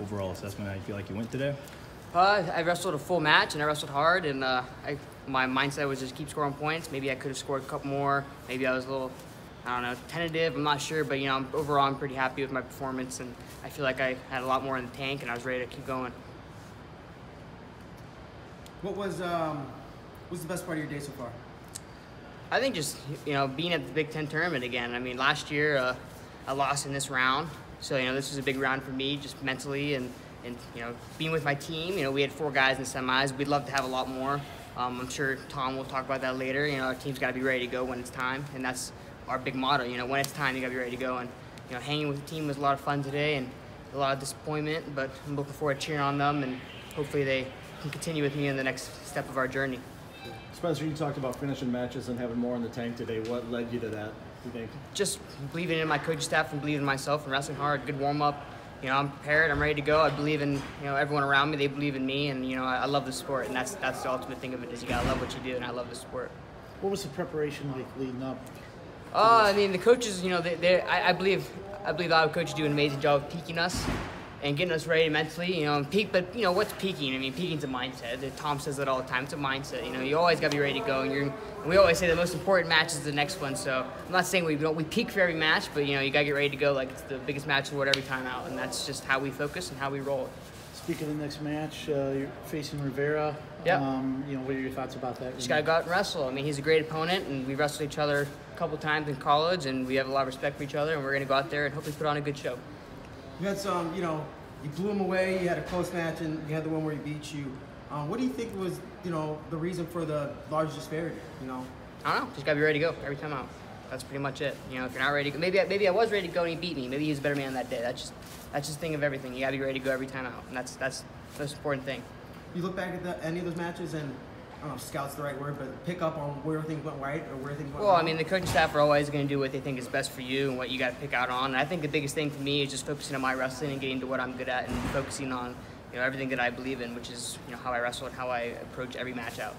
overall assessment, how you feel like you went today? I wrestled a full match and I wrestled hard, and my mindset was just keep scoring points. Maybe I could have scored a couple more. Maybe I was a little, I don't know, tentative. I'm not sure, but overall I'm pretty happy with my performance, and I feel like I had a lot more in the tank, and I was ready to keep going. What was the best part of your day so far? I think just being at the Big Ten tournament again. I mean, last year I lost in this round, so this was a big round for me, just mentally, and being with my team. We had 4 guys in the semis. We'd love to have a lot more. I'm sure Tom will talk about that later. Our team's got to be ready to go when it's time, and that's our big motto. When it's time, you got to be ready to go. And hanging with the team was a lot of fun today, and a lot of disappointment, but I'm looking forward to cheering on them, and hopefully they can continue with me in the next step of our journey. Spencer, you talked about finishing matches and having more in the tank today. What led you to that, do you think? Just believing in my coaching staff and believing in myself and wrestling hard, good warm-up. I'm prepared, I'm ready to go. I believe in everyone around me, they believe in me, and I love the sport, and that's the ultimate thing of it, is you gotta love what you do, and I love the sport. What was the preparation like leading up? I mean, the coaches, I believe our coaches do an amazing job of peaking us and getting us ready mentally, peak. But what's peaking? I mean, peaking's a mindset. Tom says that all the time. It's a mindset. You always gotta be ready to go. And we always say the most important match is the next one. So I'm not saying we peak for every match, but you gotta get ready to go like it's the biggest match of the world every time out. And that's just how we focus and how we roll. Speaking of the next match, you're facing Rivera. Yep. What are your thoughts about that? Just gotta go out and wrestle. I mean, he's a great opponent, and we wrestled each other a couple times in college, and we have a lot of respect for each other. And we're gonna go out there and hopefully put on a good show. You had some, you blew him away. You had a close match, and you had the one where he beat you. What do you think was, the reason for the large disparity? I don't know. Just gotta be ready to go every time out. That's pretty much it. If you're not ready to go, maybe I was ready to go and he beat me. Maybe he was a better man that day. That's just the thing of everything. You gotta be ready to go every time out, and that's the most important thing. You look back at any of those matches, and I don't know if scout's the right word, but pick up on where things went right or where things went wrong. Well, I mean, the coaching staff are always going to do what they think is best for you and what you got to pick out on. And I think the biggest thing for me is just focusing on my wrestling and getting to what I'm good at, and focusing on everything that I believe in, which is how I wrestle and how I approach every match out.